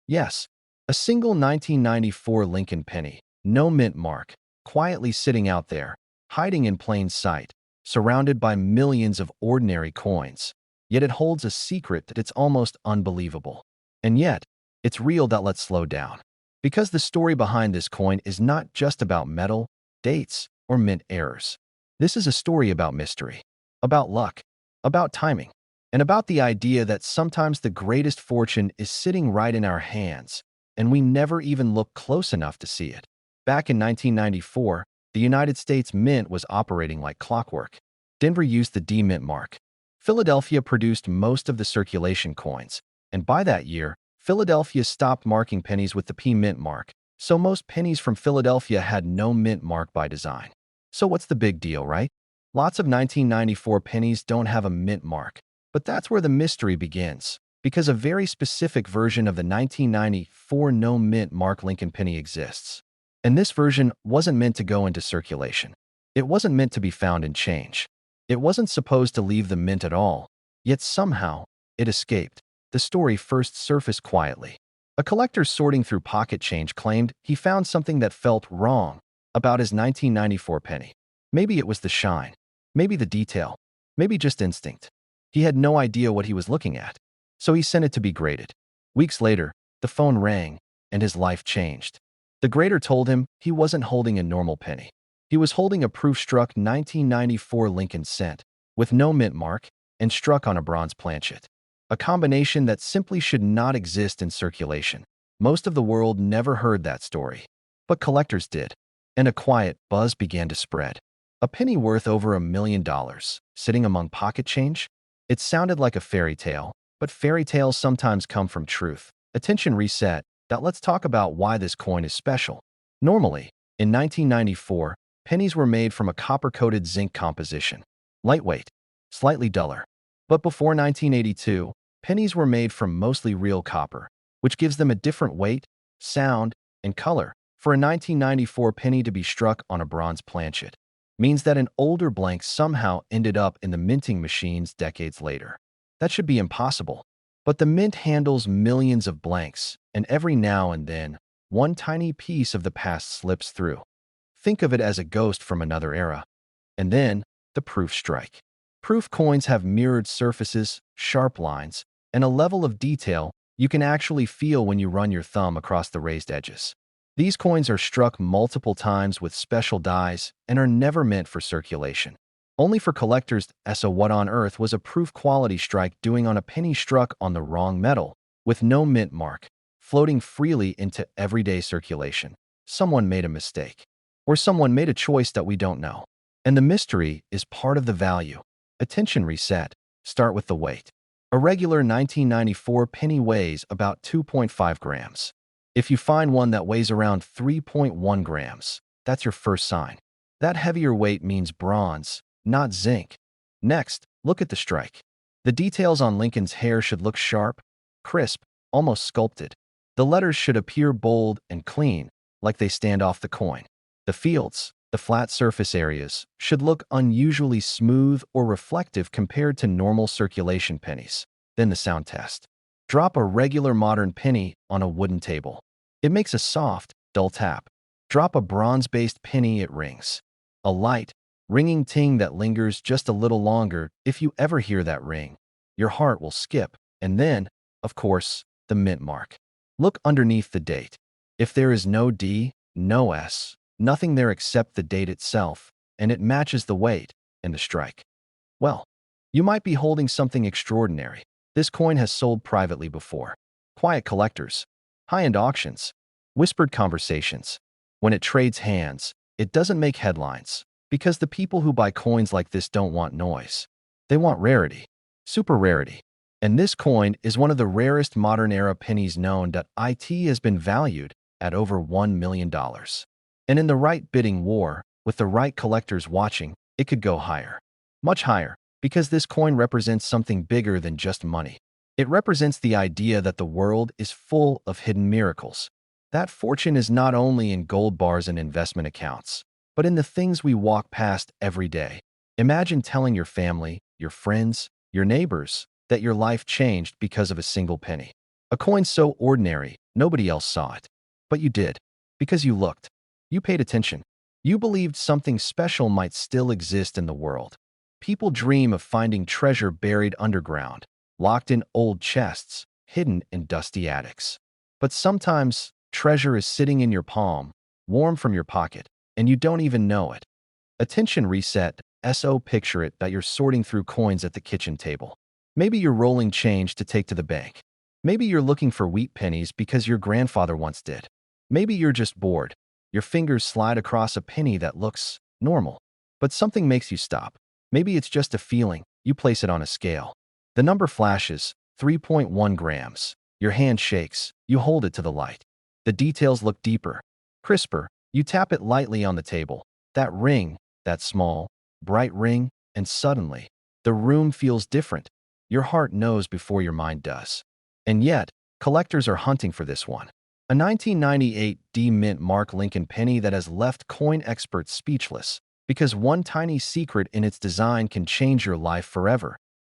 Yes, a single 1994 Lincoln penny, no mint mark, quietly sitting out there, hiding in plain sight, surrounded by millions of ordinary coins. Yet it holds a secret that it's almost unbelievable. And yet, it's real. That let's slow down. Because the story behind this coin is not just about metal, dates, or mint errors. This is a story about mystery, about luck, about timing, and about the idea that sometimes the greatest fortune is sitting right in our hands, and we never even look close enough to see it. Back in 1994, the United States Mint was operating like clockwork. Denver used the D Mint mark. Philadelphia produced most of the circulation coins, and by that year, Philadelphia stopped marking pennies with the P Mint mark, so most pennies from Philadelphia had no mint mark by design. So what's the big deal, right? Lots of 1994 pennies don't have a mint mark, but that's where the mystery begins, because a very specific version of the 1994 no mint mark Lincoln penny exists. And this version wasn't meant to go into circulation. It wasn't meant to be found in change. It wasn't supposed to leave the mint at all, yet somehow it escaped. The story first surfaced quietly. A collector sorting through pocket change claimed he found something that felt wrong about his 1994 penny. Maybe it was the shine, maybe the detail, maybe just instinct. He had no idea what he was looking at, so he sent it to be graded. Weeks later, the phone rang, and his life changed. The grader told him he wasn't holding a normal penny. He was holding a proof-struck 1994 Lincoln cent, with no mint mark, and struck on a bronze planchet. A combination that simply should not exist in circulation. Most of the world never heard that story, but collectors did, and a quiet buzz began to spread. A penny worth over $1 million, sitting among pocket change? It sounded like a fairy tale, but fairy tales sometimes come from truth. Attention reset. Now let's talk about why this coin is special. Normally, in 1994, pennies were made from a copper-coated zinc composition. Lightweight, slightly duller. But before 1982, pennies were made from mostly real copper, which gives them a different weight, sound, and color. For a 1994 penny to be struck on a bronze planchet means that an older blank somehow ended up in the minting machines decades later. That should be impossible. But the mint handles millions of blanks, and every now and then, one tiny piece of the past slips through. Think of it as a ghost from another era. And then, the proof strike. Proof coins have mirrored surfaces, sharp lines, and a level of detail you can actually feel when you run your thumb across the raised edges. These coins are struck multiple times with special dies and are never meant for circulation. Only for collectors. So what on earth was a proof quality strike doing on a penny struck on the wrong metal, with no mint mark, floating freely into everyday circulation? Someone made a mistake. Or someone made a choice that we don't know. And the mystery is part of the value. Attention reset. Start with the weight. A regular 1994 penny weighs about 2.5 grams. If you find one that weighs around 3.1 grams, that's your first sign. That heavier weight means bronze, not zinc. Next, look at the strike. The details on Lincoln's hair should look sharp, crisp, almost sculpted. The letters should appear bold and clean, like they stand off the coin. The fields, the flat surface areas, should look unusually smooth or reflective compared to normal circulation pennies. Then the sound test. Drop a regular modern penny on a wooden table. It makes a soft, dull tap. Drop a bronze-based penny, it rings. A light, ringing ting that lingers just a little longer. If you ever hear that ring, your heart will skip. And then, of course, the mint mark. Look underneath the date. If there is no D, no S, nothing there except the date itself, and it matches the weight and the strike, well, you might be holding something extraordinary. This coin has sold privately before. Quiet collectors, high-end auctions, whispered conversations. When it trades hands, it doesn't make headlines, because the people who buy coins like this don't want noise. They want rarity, super rarity. And this coin is one of the rarest modern-era pennies known. It has been valued at over $1 million. And in the right bidding war, with the right collectors watching, it could go higher. Much higher. Because this coin represents something bigger than just money. It represents the idea that the world is full of hidden miracles. That fortune is not only in gold bars and investment accounts, but in the things we walk past every day. Imagine telling your family, your friends, your neighbors, that your life changed because of a single penny. A coin so ordinary, Nobody else saw it. But you did. Because you looked. You paid attention. You believed something special might still exist in the world. People dream of finding treasure buried underground, locked in old chests, hidden in dusty attics. But sometimes, treasure is sitting in your palm, warm from your pocket, and you don't even know it. Attention reset. Picture it that you're sorting through coins at the kitchen table. Maybe you're rolling change to take to the bank. Maybe you're looking for wheat pennies because your grandfather once did. Maybe you're just bored. Your fingers slide across a penny that looks normal, but something makes you stop. Maybe it's just a feeling. You place it on a scale. The number flashes, 3.1 grams. Your hand shakes. You hold it to the light. The details look deeper, crisper. You tap it lightly on the table. That ring, that small, bright ring, and suddenly, the room feels different. Your heart knows before your mind does. And yet, collectors are hunting for this one. A 1998 D mint mark Lincoln penny that has left coin experts speechless, because one tiny secret in its design can change your life forever.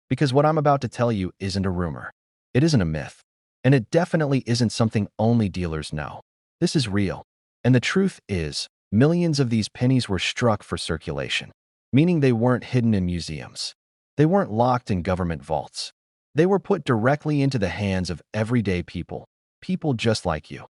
Because what I'm about to tell you isn't a rumor. It isn't a myth. And it definitely isn't something only dealers know. This is real. And the truth is, millions of these pennies were struck for circulation, meaning they weren't hidden in museums. They weren't locked in government vaults. They were put directly into the hands of everyday people, people just like you.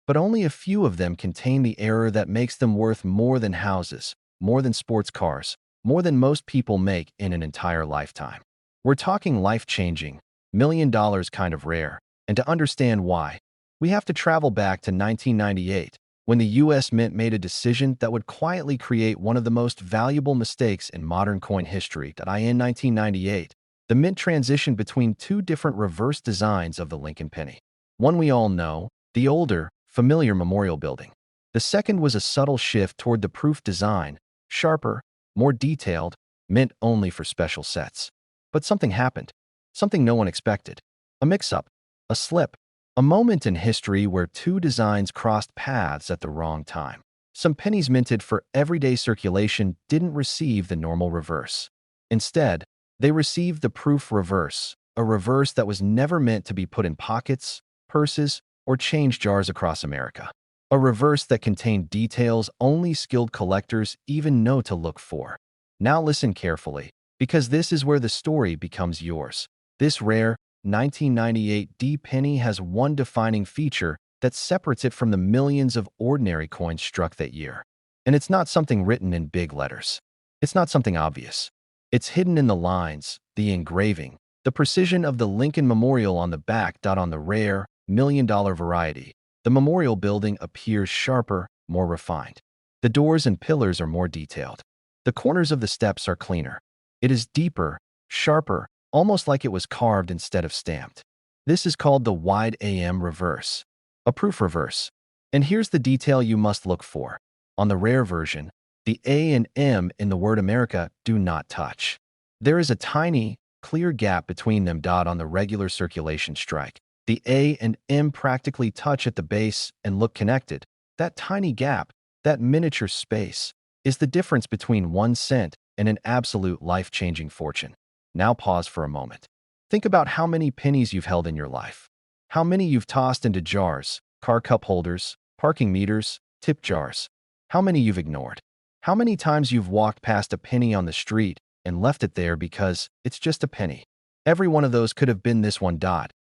But only a few of them contain the error that makes them worth more than houses, more than sports cars, more than most people make in an entire lifetime. We're talking life-changing, $1 million kind of rare, and to understand why, we have to travel back to 1998, when the U.S. Mint made a decision that would quietly create one of the most valuable mistakes in modern coin history. In 1998, the Mint transitioned between two different reverse designs of the Lincoln penny. One we all know, the older, familiar memorial building. The second was a subtle shift toward the proof design, sharper, more detailed, meant only for special sets. But something happened. Something no one expected. A mix-up. A slip. A moment in history where two designs crossed paths at the wrong time. Some pennies minted for everyday circulation didn't receive the normal reverse. Instead, they received the proof reverse, a reverse that was never meant to be put in pockets, purses, or change jars across America. A reverse that contained details only skilled collectors even know to look for. Now listen carefully, because this is where the story becomes yours. This rare, 1998 D penny has one defining feature that separates it from the millions of ordinary coins struck that year. And it's not something written in big letters. It's not something obvious. It's hidden in the lines, the engraving, the precision of the Lincoln Memorial on the back. On the rare, $1 million variety, the memorial building appears sharper, more refined. The doors and pillars are more detailed. The corners of the steps are cleaner. It is deeper, sharper, almost like it was carved instead of stamped. This is called the wide AM reverse, a proof reverse. And here's the detail you must look for. On the rare version, the A and M in the word America do not touch. There is a tiny, clear gap between them. On the regular circulation strike, the A and M practically touch at the base and look connected. That tiny gap, that miniature space, is the difference between 1 cent and an absolute life-changing fortune. Now pause for a moment. Think about how many pennies you've held in your life. How many you've tossed into jars, car cup holders, parking meters, tip jars. How many you've ignored. How many times you've walked past a penny on the street and left it there because it's just a penny. Every one of those could have been this one.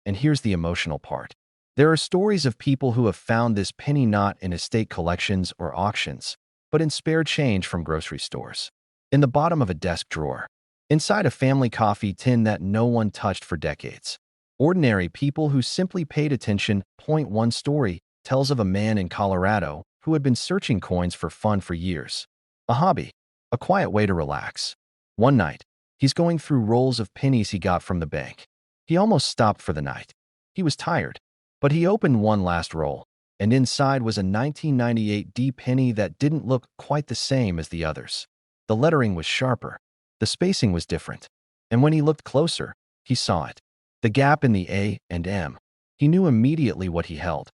And here's the emotional part. There are stories of people who have found this penny not in estate collections or auctions, but in spare change from grocery stores. In the bottom of a desk drawer. Inside a family coffee tin that no one touched for decades. Ordinary people who simply paid attention. One story tells of a man in Colorado who had been searching coins for fun for years. A hobby, a quiet way to relax. One night, he's going through rolls of pennies he got from the bank. He almost stopped for the night. He was tired, but he opened one last roll, and inside was a 1998 D penny that didn't look quite the same as the others. The lettering was sharper. The spacing was different. And when he looked closer, he saw it. The gap in the A and M. He knew immediately what he held.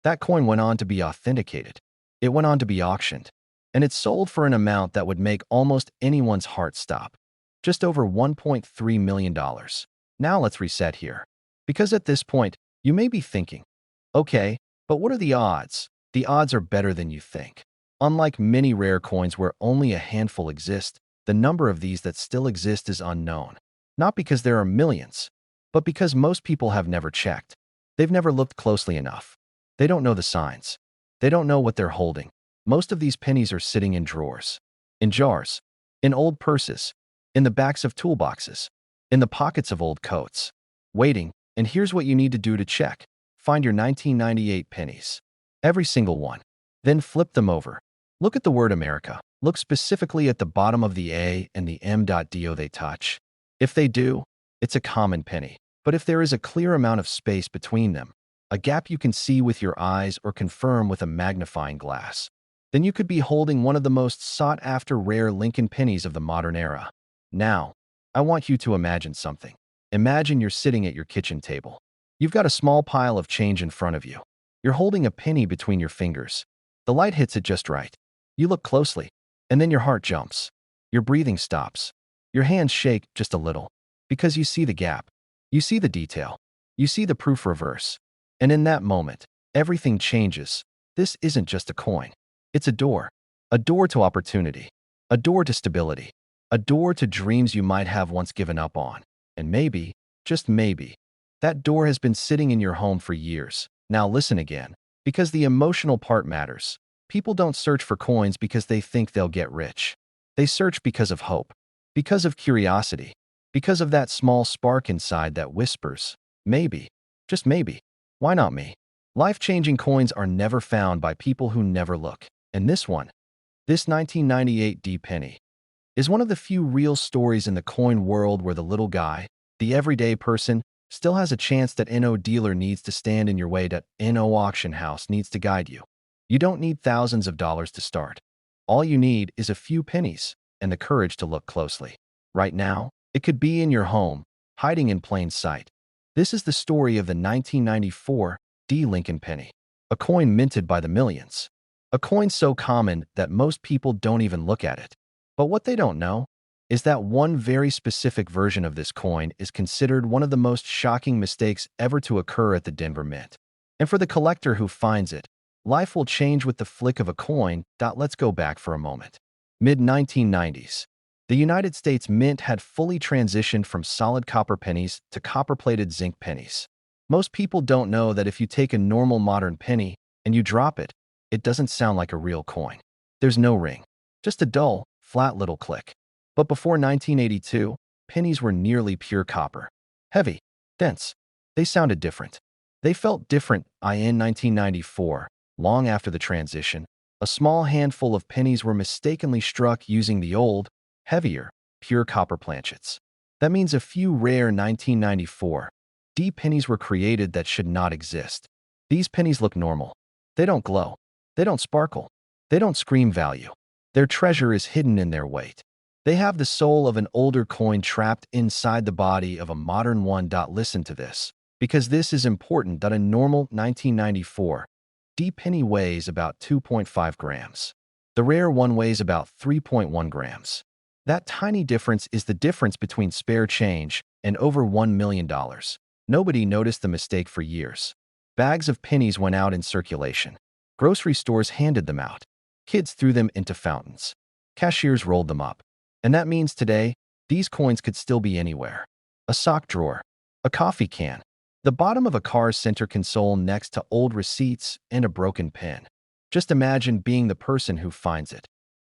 That coin went on to be authenticated. It went on to be auctioned. And it sold for an amount that would make almost anyone's heart stop. Just over $1.3 million. Now let's reset here. Because at this point, you may be thinking, okay, But what are the odds? The odds are better than you think. Unlike many rare coins where only a handful exist, the number of these that still exist is unknown. Not because there are millions, but because most people have never checked. They've never looked closely enough. They don't know the signs. They don't know what they're holding. Most of these pennies are sitting in drawers, in jars, in old purses, in the backs of toolboxes, in the pockets of old coats, waiting. And here's what you need to do to check. Find your 1998 pennies. Every single one. Then flip them over. Look at the word America. Look specifically at the bottom of the A and the M.do they touch. If they do, it's a common penny. But if there is a clear amount of space between them, a gap you can see with your eyes or confirm with a magnifying glass, then you could be holding one of the most sought-after rare Lincoln pennies of the modern era. Now, I want you to imagine something. Imagine you're sitting at your kitchen table. You've got a small pile of change in front of you. You're holding a penny between your fingers. The light hits it just right. You look closely, and then your heart jumps. Your breathing stops. Your hands shake just a little, because you see the gap. You see the detail. You see the proof reverse. And in that moment, everything changes. This isn't just a coin. It's a door to opportunity, a door to stability, a door to dreams you might have once given up on. And maybe, just maybe, that door has been sitting in your home for years. Now listen again, because the emotional part matters. People don't search for coins because they think they'll get rich. They search because of hope, because of curiosity, because of that small spark inside that whispers, maybe, just maybe, why not me? Life-changing coins are never found by people who never look. And this one, this 1998 D penny, is one of the few real stories in the coin world where the little guy, the everyday person, still has a chance. That no dealer needs to stand in your way, that no auction house needs to guide you. You don't need thousands of dollars to start. All you need is a few pennies and the courage to look closely. Right now, it could be in your home, hiding in plain sight. This is the story of the 1994 D Lincoln penny, a coin minted by the millions. A coin so common that most people don't even look at it. But what they don't know is that one very specific version of this coin is considered one of the most shocking mistakes ever to occur at the Denver Mint. And for the collector who finds it, life will change with the flick of a coin. Let's go back for a moment. Mid-1990s. The United States Mint had fully transitioned from solid copper pennies to copper-plated zinc pennies. Most people don't know that if you take a normal modern penny and you drop it, it doesn't sound like a real coin. There's no ring, just a dull, flat little click. But before 1982, pennies were nearly pure copper. Heavy, dense. They sounded different. They felt different. In 1994, long after the transition, a small handful of pennies were mistakenly struck using the old, heavier, pure copper planchets. That means a few rare 1994 D pennies were created that should not exist. These pennies look normal. They don't glow. They don't sparkle. They don't scream value. Their treasure is hidden in their weight. They have the soul of an older coin trapped inside the body of a modern one. Listen to this, because this is important. A normal 1994 D penny weighs about 2.5 grams. The rare one weighs about 3.1 grams. That tiny difference is the difference between spare change and over $1 million. Nobody noticed the mistake for years. Bags of pennies went out in circulation. Grocery stores handed them out. Kids threw them into fountains. Cashiers rolled them up. And that means today, these coins could still be anywhere. A sock drawer, a coffee can, the bottom of a car's center console next to old receipts and a broken pen. Just imagine being the person who finds it.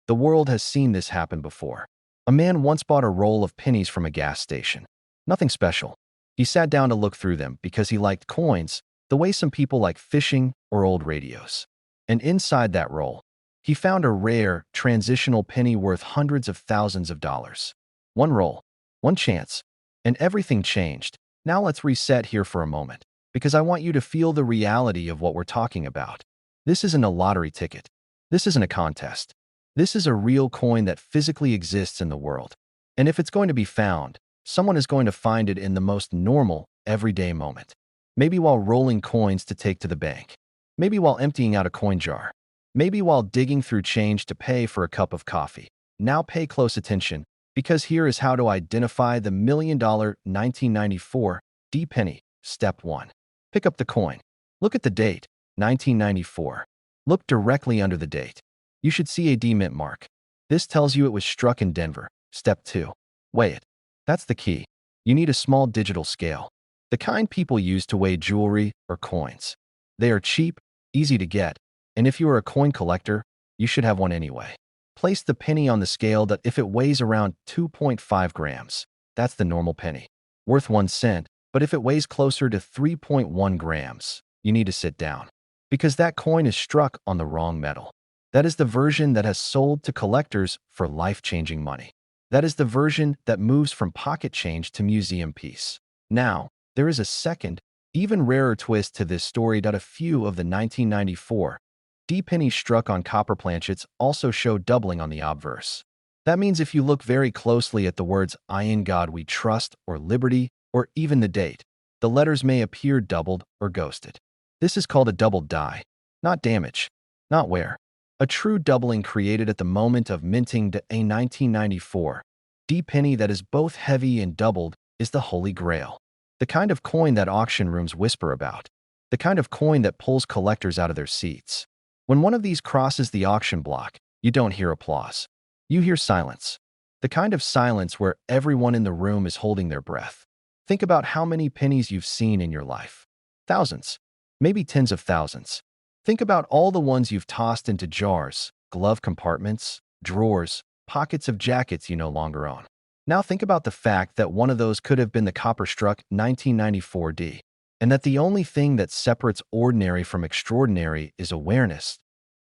The world has seen this happen before. A man once bought a roll of pennies from a gas station. Nothing special. He sat down to look through them because he liked coins, the way some people like fishing or old radios. And inside that roll, he found a rare, transitional penny worth hundreds of thousands of dollars. One roll, one chance, and everything changed. Now let's reset here for a moment, because I want you to feel the reality of what we're talking about. This isn't a lottery ticket. This isn't a contest. This is a real coin that physically exists in the world. And if it's going to be found, someone is going to find it in the most normal, everyday moment. Maybe while rolling coins to take to the bank. Maybe while emptying out a coin jar. Maybe while digging through change to pay for a cup of coffee. Now pay close attention, because here is how to identify the $1 million 1994 D penny. Step 1. Pick up the coin. Look at the date. 1994. Look directly under the date. You should see a D mint mark. This tells you it was struck in Denver. Step 2. Weigh it. That's the key. You need a small digital scale. The kind people use to weigh jewelry or coins. They are cheap, easy to get, and if you are a coin collector, you should have one anyway. Place the penny on the scale that if it weighs around 2.5 grams, that's the normal penny, worth 1 cent, but if it weighs closer to 3.1 grams, you need to sit down. Because that coin is struck on the wrong metal. That is the version that has sold to collectors for life-changing money. That is the version that moves from pocket change to museum piece. Now, there is a second, even rarer twist to this story that a few of the 1994 D pennies struck on copper planchets also show doubling on the obverse. That means if you look very closely at the words "I in God we trust" or "liberty" or even the date, the letters may appear doubled or ghosted. This is called a doubled die, not damage, not wear. A true doubling created at the moment of minting a 1994 D penny that is both heavy and doubled is the Holy Grail. The kind of coin that auction rooms whisper about. The kind of coin that pulls collectors out of their seats. When one of these crosses the auction block, you don't hear applause. You hear silence. The kind of silence where everyone in the room is holding their breath. Think about how many pennies you've seen in your life. Thousands. Maybe tens of thousands. Think about all the ones you've tossed into jars, glove compartments, drawers, pockets of jackets you no longer own. Now think about the fact that one of those could have been the copper-struck 1994 D, and that the only thing that separates ordinary from extraordinary is awareness.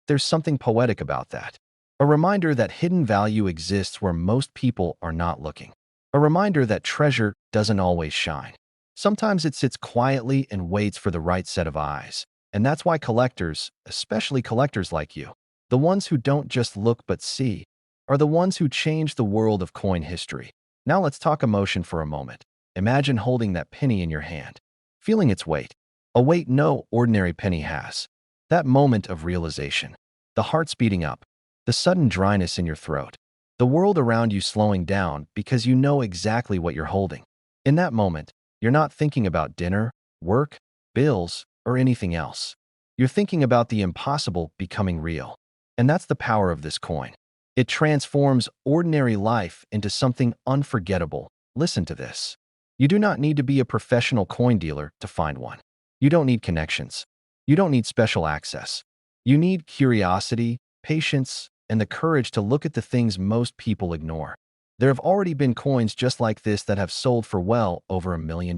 There's something poetic about that. A reminder that hidden value exists where most people are not looking. A reminder that treasure doesn't always shine. Sometimes it sits quietly and waits for the right set of eyes. And that's why collectors, especially collectors like you, the ones who don't just look but see, are the ones who change the world of coin history. Now let's talk emotion for a moment. Imagine holding that penny in your hand, feeling its weight, a weight no ordinary penny has. That moment of realization, the heart speeding up, the sudden dryness in your throat, the world around you slowing down because you know exactly what you're holding. In that moment, you're not thinking about dinner, work, bills, or anything else. You're thinking about the impossible becoming real. And that's the power of this coin. It transforms ordinary life into something unforgettable. Listen to this. You do not need to be a professional coin dealer to find one. You don't need connections. You don't need special access. You need curiosity, patience, and the courage to look at the things most people ignore. There have already been coins just like this that have sold for well over $1 million.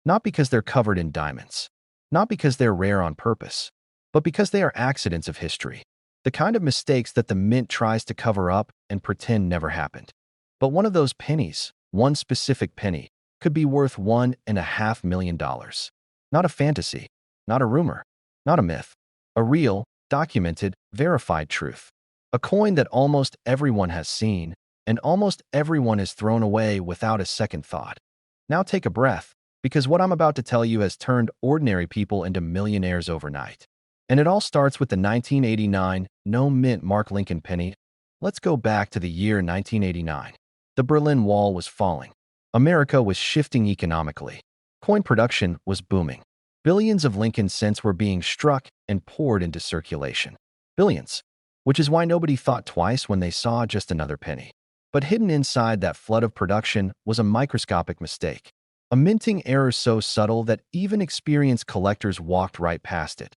Not because they're covered in diamonds. Not because they're rare on purpose, but because they are accidents of history. The kind of mistakes that the mint tries to cover up and pretend never happened. But one of those pennies, one specific penny, could be worth $1.5 million. Not a fantasy, not a rumor, not a myth. A real, documented, verified truth. A coin that almost everyone has seen, and almost everyone has thrown away without a second thought. Now take a breath, because what I'm about to tell you has turned ordinary people into millionaires overnight. And it all starts with the 1989 no-mint mark Lincoln penny. Let's go back to the year 1989. The Berlin Wall was falling. America was shifting economically. Coin production was booming. Billions of Lincoln cents were being struck and poured into circulation. Billions. Which is why nobody thought twice when they saw just another penny. But hidden inside that flood of production was a microscopic mistake. A minting error so subtle that even experienced collectors walked right past it.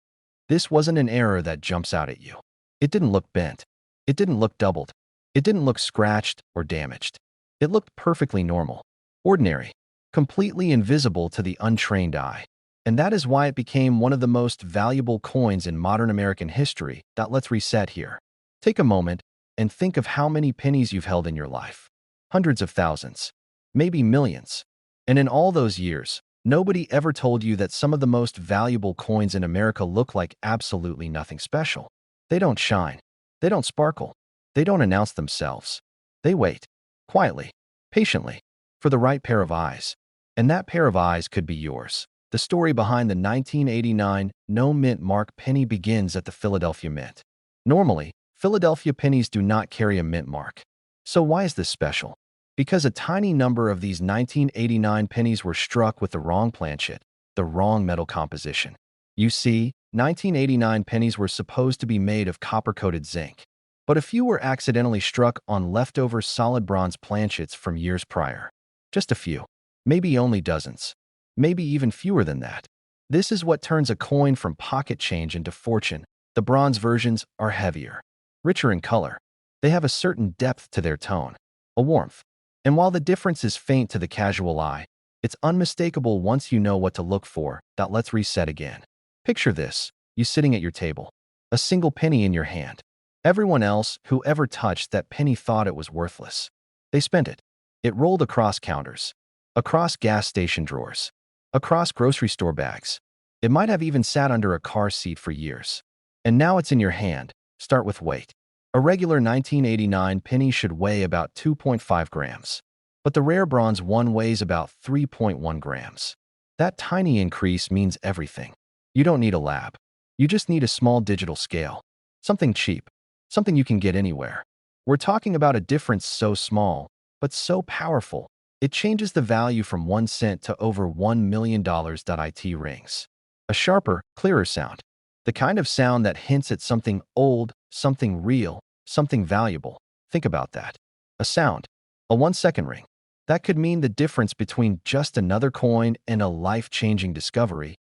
This wasn't an error that jumps out at you. It didn't look bent. It didn't look doubled. It didn't look scratched or damaged. It looked perfectly normal, ordinary, completely invisible to the untrained eye. And that is why it became one of the most valuable coins in modern American history. Let's reset here. Take a moment and think of how many pennies you've held in your life. Hundreds of thousands, maybe millions. And in all those years, nobody ever told you that some of the most valuable coins in America look like absolutely nothing special. They don't shine. They don't sparkle. They don't announce themselves. They wait, quietly, patiently, for the right pair of eyes. And that pair of eyes could be yours. The story behind the 1989 no-mint mark penny begins at the Philadelphia Mint. Normally, Philadelphia pennies do not carry a mint mark. So why is this special? Because a tiny number of these 1989 pennies were struck with the wrong planchet, the wrong metal composition. You see, 1989 pennies were supposed to be made of copper-coated zinc, but a few were accidentally struck on leftover solid bronze planchets from years prior. Just a few. Maybe only dozens. Maybe even fewer than that. This is what turns a coin from pocket change into fortune. The bronze versions are heavier, richer in color. They have a certain depth to their tone, a warmth. And while the difference is faint to the casual eye, it's unmistakable once you know what to look for. Let's reset again. Picture this, you sitting at your table, a single penny in your hand. Everyone else who ever touched that penny thought it was worthless. They spent it. It rolled across counters, across gas station drawers, across grocery store bags. It might have even sat under a car seat for years. And now it's in your hand. Start with weight. A regular 1989 penny should weigh about 2.5 grams. But the rare bronze one weighs about 3.1 grams. That tiny increase means everything. You don't need a lab. You just need a small digital scale. Something cheap. Something you can get anywhere. We're talking about a difference so small, but so powerful, it changes the value from 1 cent to over $1 million. It rings. A sharper, clearer sound. The kind of sound that hints at something old, something real, something valuable. Think about that. A sound. A 1-second ring. That could mean the difference between just another coin and a life-changing discovery.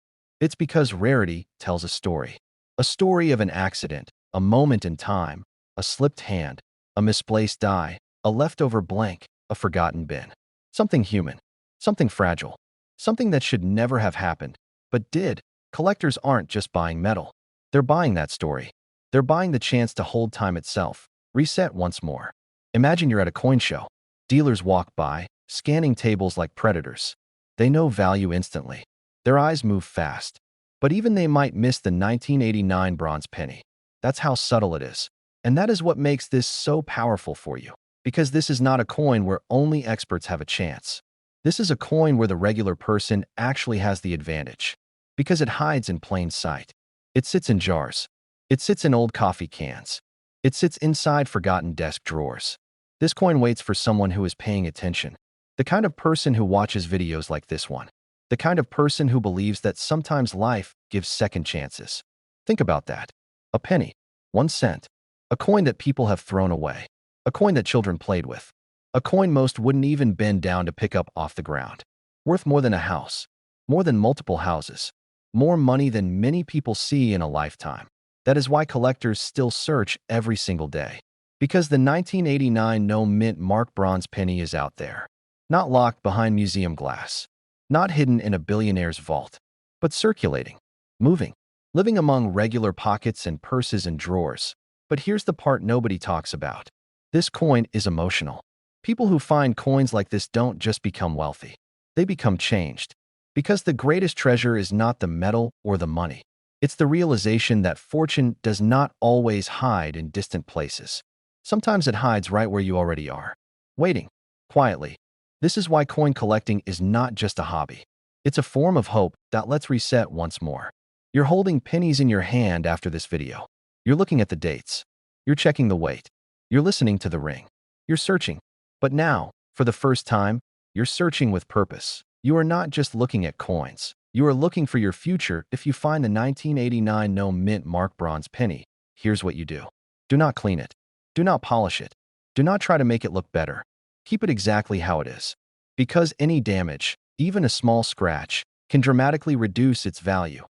It's because rarity tells a story. A story of an accident, a moment in time, a slipped hand, a misplaced die, a leftover blank, a forgotten bin. Something human, something fragile, something that should never have happened, but did. Collectors aren't just buying metal. They're buying that story. They're buying the chance to hold time itself, reset once more. Imagine you're at a coin show. Dealers walk by, scanning tables like predators. They know value instantly. Their eyes move fast. But even they might miss the 1989 bronze penny. That's how subtle it is. And that is what makes this so powerful for you. Because this is not a coin where only experts have a chance. This is a coin where the regular person actually has the advantage. Because it hides in plain sight. It sits in jars. It sits in old coffee cans. It sits inside forgotten desk drawers. This coin waits for someone who is paying attention. The kind of person who watches videos like this one. The kind of person who believes that sometimes life gives second chances. Think about that. A penny. 1 cent. A coin that people have thrown away. A coin that children played with. A coin most wouldn't even bend down to pick up off the ground. Worth more than a house. More than multiple houses. More money than many people see in a lifetime. That is why collectors still search every single day. Because the 1989 no mint mark bronze penny is out there. Not locked behind museum glass. Not hidden in a billionaire's vault. But circulating. Moving. Living among regular pockets and purses and drawers. But here's the part nobody talks about. This coin is emotional. People who find coins like this don't just become wealthy. They become changed. Because the greatest treasure is not the metal or the money. It's the realization that fortune does not always hide in distant places. Sometimes it hides right where you already are. Waiting. Quietly. This is why coin collecting is not just a hobby. It's a form of hope. Let's reset once more. You're holding pennies in your hand after this video. You're looking at the dates. You're checking the weight. You're listening to the ring. You're searching. But now, for the first time, you're searching with purpose. You are not just looking at coins. You are looking for your future. If you find the 1989 no mint mark bronze penny, here's what you do. Do not clean it. Do not polish it. Do not try to make it look better. Keep it exactly how it is. Because any damage, even a small scratch, can dramatically reduce its value.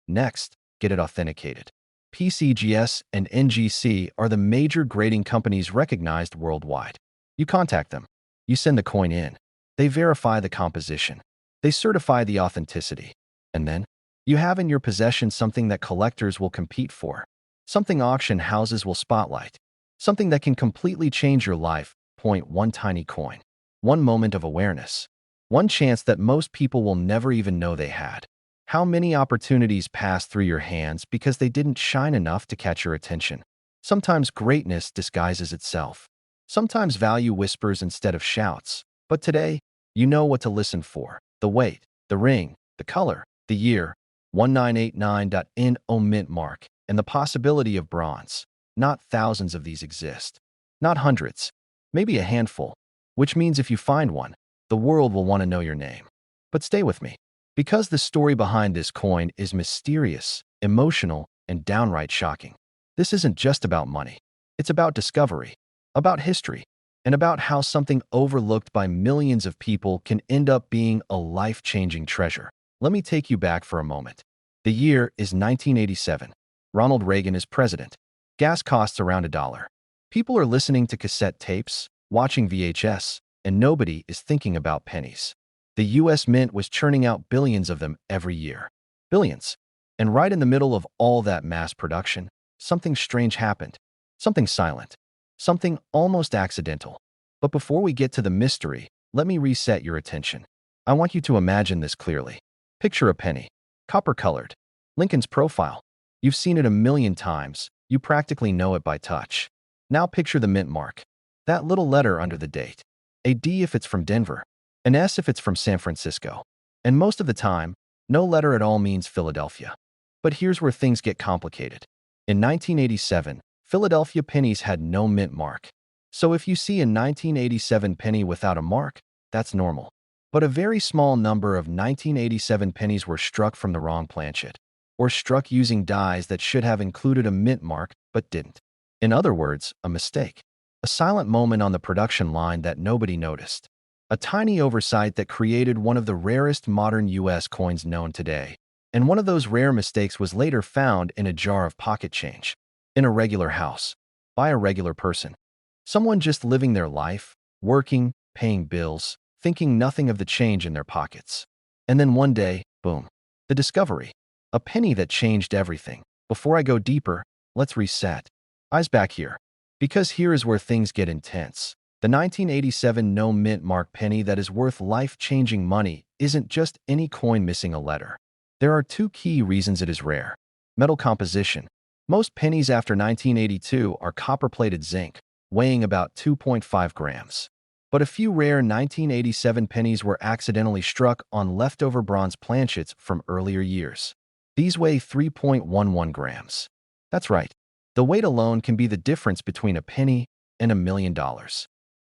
Next, get it authenticated. PCGS and NGC are the major grading companies recognized worldwide. You contact them. You send the coin in. They verify the composition. They certify the authenticity. And then, you have in your possession something that collectors will compete for. Something auction houses will spotlight. Something that can completely change your life. One tiny coin. One moment of awareness. One chance that most people will never even know they had. How many opportunities pass through your hands because they didn't shine enough to catch your attention? Sometimes greatness disguises itself. Sometimes value whispers instead of shouts. But today, you know what to listen for. The weight, the ring, the color, the year, 1989.no mint mark, and the possibility of bronze. Not thousands of these exist. Not hundreds. Maybe a handful. Which means if you find one, the world will want to know your name. But stay with me. Because the story behind this coin is mysterious, emotional, and downright shocking. This isn't just about money. It's about discovery, about history, and about how something overlooked by millions of people can end up being a life-changing treasure. Let me take you back for a moment. The year is 1987. Ronald Reagan is president. Gas costs around $1. People are listening to cassette tapes, watching VHS, and nobody is thinking about pennies. The U.S. Mint was churning out billions of them every year. Billions. And right in the middle of all that mass production, something strange happened. Something silent. Something almost accidental. But before we get to the mystery, let me reset your attention. I want you to imagine this clearly. Picture a penny. Copper-colored. Lincoln's profile. You've seen it a million times. You practically know it by touch. Now picture the mint mark. That little letter under the date. A D if it's from Denver. An S if it's from San Francisco. And most of the time, no letter at all means Philadelphia. But here's where things get complicated. In 1987, Philadelphia pennies had no mint mark. So if you see a 1987 penny without a mark, that's normal. But a very small number of 1987 pennies were struck from the wrong planchet, or struck using dies that should have included a mint mark but didn't. In other words, a mistake. A silent moment on the production line that nobody noticed. A tiny oversight that created one of the rarest modern U.S. coins known today. And one of those rare mistakes was later found in a jar of pocket change. In a regular house. By a regular person. Someone just living their life, working, paying bills, thinking nothing of the change in their pockets. And then one day, boom. The discovery. A penny that changed everything. Before I go deeper, let's reset. Eyes back here. Because here is where things get intense. The 1987 no mint mark penny that is worth life-changing money isn't just any coin missing a letter. There are two key reasons it is rare. Metal composition. Most pennies after 1982 are copper-plated zinc, weighing about 2.5 grams. But a few rare 1987 pennies were accidentally struck on leftover bronze planchets from earlier years. These weigh 3.11 grams. That's right. The weight alone can be the difference between a penny and $1 million.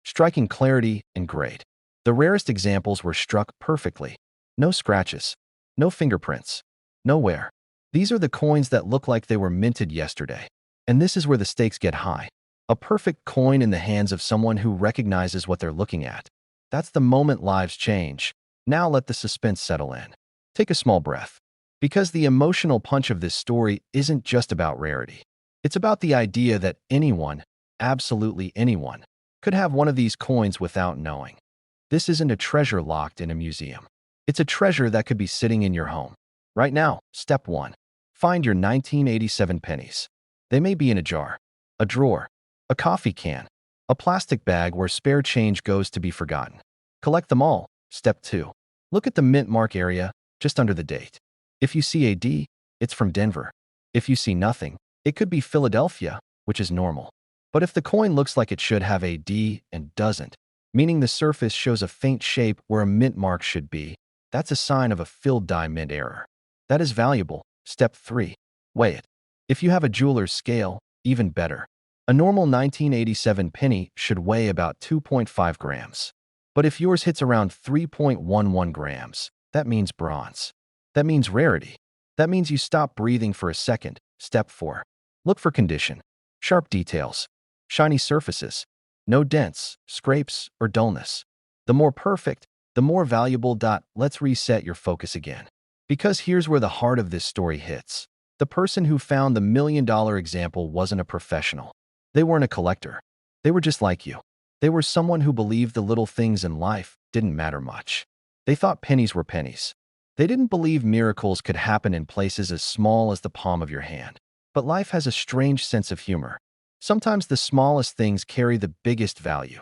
Striking clarity and grade. The rarest examples were struck perfectly. No scratches. No fingerprints. No wear. These are the coins that look like they were minted yesterday. And this is where the stakes get high. A perfect coin in the hands of someone who recognizes what they're looking at. That's the moment lives change. Now let the suspense settle in. Take a small breath. Because the emotional punch of this story isn't just about rarity. It's about the idea that anyone, absolutely anyone, could have one of these coins without knowing. This isn't a treasure locked in a museum. It's a treasure that could be sitting in your home. Right now, step 1. Find your 1987 pennies. They may be in a jar, a drawer, a coffee can, a plastic bag where spare change goes to be forgotten. Collect them all. Step 2. Look at the mint mark area, just under the date. If you see a D, it's from Denver. If you see nothing, it could be Philadelphia, which is normal. But if the coin looks like it should have a D and doesn't, meaning the surface shows a faint shape where a mint mark should be, that's a sign of a filled die mint error. That is valuable. Step 3. Weigh it. If you have a jeweler's scale, even better. A normal 1987 penny should weigh about 2.5 grams. But if yours hits around 3.11 grams, that means bronze. That means rarity. That means you stop breathing for a second. Step 4. Look for condition. Sharp details. Shiny surfaces. No dents, scrapes, or dullness. The more perfect, the more valuable. Let's reset your focus again. Because here's where the heart of this story hits. The person who found the $1 million example wasn't a professional. They weren't a collector. They were just like you. They were someone who believed the little things in life didn't matter much. They thought pennies were pennies. They didn't believe miracles could happen in places as small as the palm of your hand. But life has a strange sense of humor. Sometimes the smallest things carry the biggest value.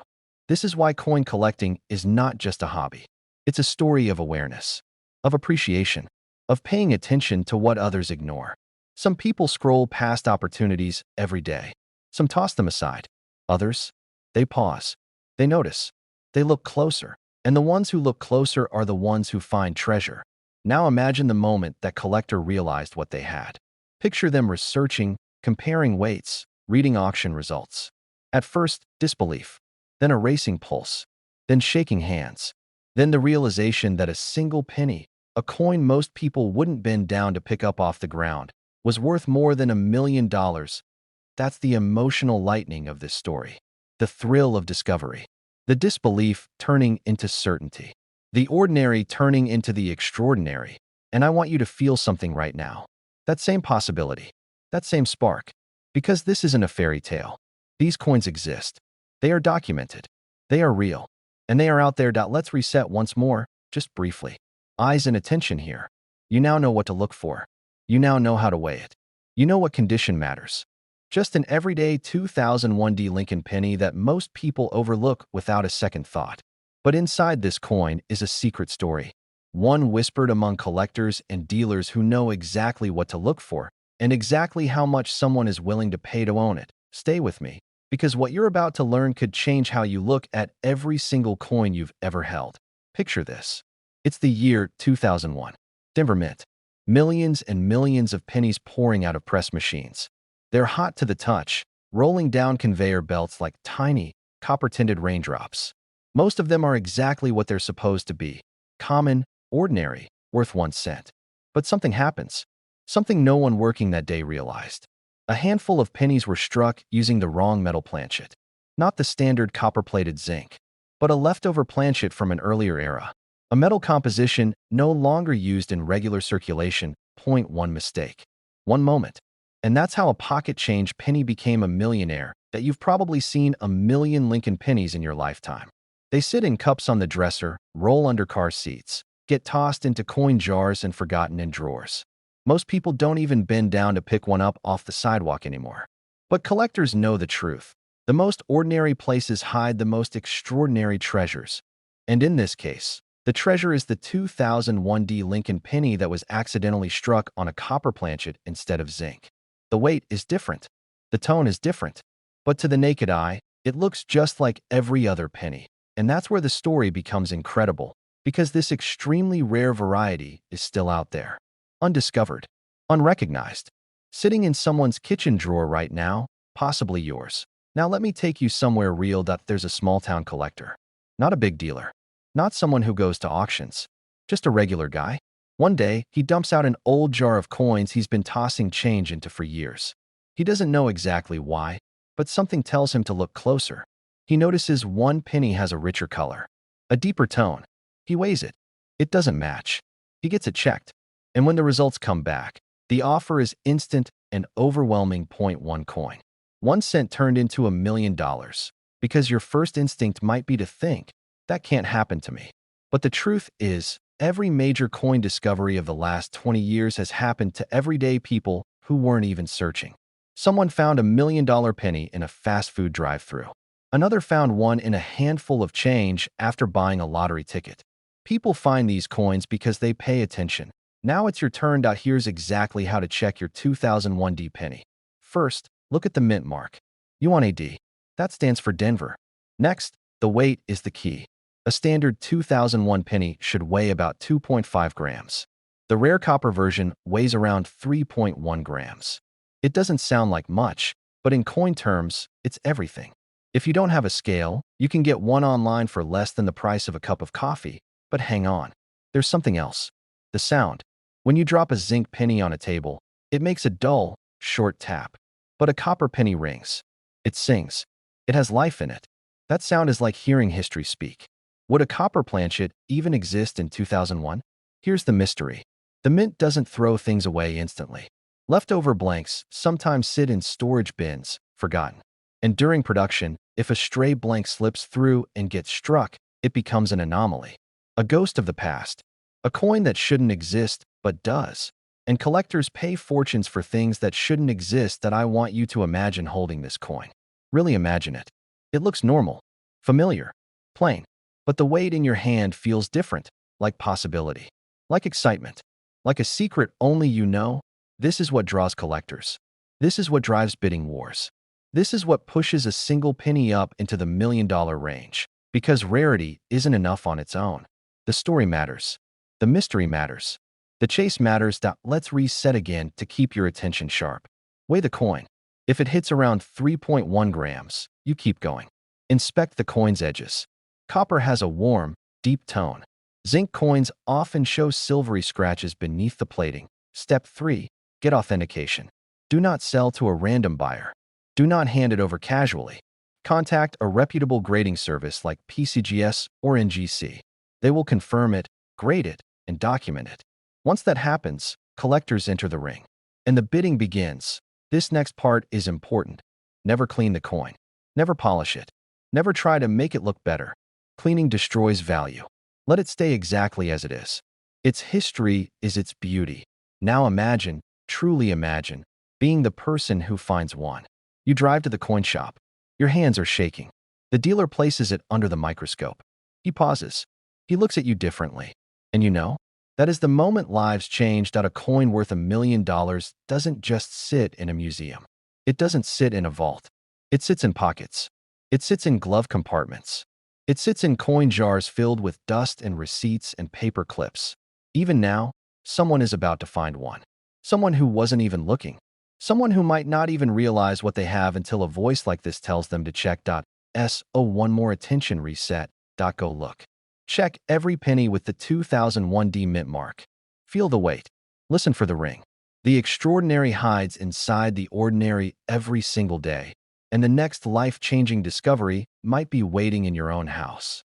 This is why coin collecting is not just a hobby. It's a story of awareness, of appreciation, of paying attention to what others ignore. Some people scroll past opportunities every day. Some toss them aside. Others, they pause. They notice. They look closer. And the ones who look closer are the ones who find treasure. Now imagine the moment that collector realized what they had. Picture them researching, comparing weights, reading auction results. At first, disbelief, then a racing pulse, then shaking hands, then the realization that a single penny A coin most people wouldn't bend down to pick up off the ground was worth more than $1 million. That's the emotional lightning of this story. The thrill of discovery. The disbelief turning into certainty. The ordinary turning into the extraordinary. And I want you to feel something right now. That same possibility. That same spark. Because this isn't a fairy tale. These coins exist. They are documented. They are real. And they are out there. Let's reset once more, just briefly. Eyes and attention here. You now know what to look for. You now know how to weigh it. You know what condition matters. Just an everyday 2001 Lincoln penny that most people overlook without a second thought. But inside this coin is a secret story. One whispered among collectors and dealers who know exactly what to look for and exactly how much someone is willing to pay to own it. Stay with me, because what you're about to learn could change how you look at every single coin you've ever held. Picture this. It's the year 2001. Denver Mint. Millions and millions of pennies pouring out of press machines. They're hot to the touch, rolling down conveyor belts like tiny, copper-tinted raindrops. Most of them are exactly what they're supposed to be. Common, ordinary, worth 1 cent. But something happens. Something no one working that day realized. A handful of pennies were struck using the wrong metal planchet. Not the standard copper-plated zinc, but a leftover planchet from an earlier era. A metal composition no longer used in regular circulation. One mistake. One moment. And that's how a pocket change penny became a millionaire. That you've probably seen a million Lincoln pennies in your lifetime. They sit in cups on the dresser, roll under car seats, get tossed into coin jars and forgotten in drawers. Most people don't even bend down to pick one up off the sidewalk anymore. But collectors know the truth. The most ordinary places hide the most extraordinary treasures. And in this case, the treasure is the 2001 Lincoln penny that was accidentally struck on a copper planchet instead of zinc. The weight is different. The tone is different. But to the naked eye, it looks just like every other penny. And that's where the story becomes incredible, because this extremely rare variety is still out there. Undiscovered. Unrecognized. Sitting in someone's kitchen drawer right now, possibly yours. Now let me take you somewhere real. There's a small-town collector. Not a big dealer. Not someone who goes to auctions. Just a regular guy. One day, he dumps out an old jar of coins he's been tossing change into for years. He doesn't know exactly why, but something tells him to look closer. He notices one penny has a richer color, a deeper tone. He weighs it. It doesn't match. He gets it checked. And when the results come back, the offer is instant and overwhelming. 1 coin. 1 cent turned into $1 million. Because your first instinct might be to think, that can't happen to me. But the truth is, every major coin discovery of the last 20 years has happened to everyday people who weren't even searching. Someone found $1 million penny in a fast food drive-thru. Another found one in a handful of change after buying a lottery ticket. People find these coins because they pay attention. Now it's your turn. Here's exactly how to check your 2001 penny. First, look at the mint mark. You want a D. That stands for Denver. Next, the weight is the key. A standard 2001 penny should weigh about 2.5 grams. The rare copper version weighs around 3.1 grams. It doesn't sound like much, but in coin terms, it's everything. If you don't have a scale, you can get one online for less than the price of a cup of coffee. But hang on. There's something else. The sound. When you drop a zinc penny on a table, it makes a dull, short tap. But a copper penny rings. It sings. It has life in it. That sound is like hearing history speak. Would a copper planchet even exist in 2001? Here's the mystery. The mint doesn't throw things away instantly. Leftover blanks sometimes sit in storage bins, forgotten. And during production, if a stray blank slips through and gets struck, it becomes an anomaly. A ghost of the past. A coin that shouldn't exist, but does. And collectors pay fortunes for things that shouldn't exist. That I want you to imagine holding this coin. Really imagine it. It looks normal, familiar, plain. But the weight in your hand feels different, like possibility, like excitement, like a secret only you know. This is what draws collectors. This is what drives bidding wars. This is what pushes a single penny up into the $1 million range. Because rarity isn't enough on its own. The story matters. The mystery matters. The chase matters. Let's reset again to keep your attention sharp. Weigh the coin. If it hits around 3.1 grams, you keep going. Inspect the coin's edges. Copper has a warm, deep tone. Zinc coins often show silvery scratches beneath the plating. Step 3. Get authentication. Do not sell to a random buyer. Do not hand it over casually. Contact a reputable grading service like PCGS or NGC. They will confirm it, grade it, and document it. Once that happens, collectors enter the ring. And the bidding begins. This next part is important. Never clean the coin. Never polish it. Never try to make it look better. Cleaning destroys value. Let it stay exactly as it is. Its history is its beauty. Now imagine, truly imagine, being the person who finds one. You drive to the coin shop. Your hands are shaking. The dealer places it under the microscope. He pauses. He looks at you differently. And you know, that is the moment lives changed. A coin worth $1 million doesn't just sit in a museum. It doesn't sit in a vault. It sits in pockets. It sits in glove compartments. It sits in coin jars filled with dust and receipts and paper clips. Even now, someone is about to find one. Someone who wasn't even looking. Someone who might not even realize what they have until a voice like this tells them to check. One more attention reset. Go look. Check every penny with the 2001D mint mark. Feel the weight. Listen for the ring. The extraordinary hides inside the ordinary every single day, and the next life-changing discovery might be waiting in your own house.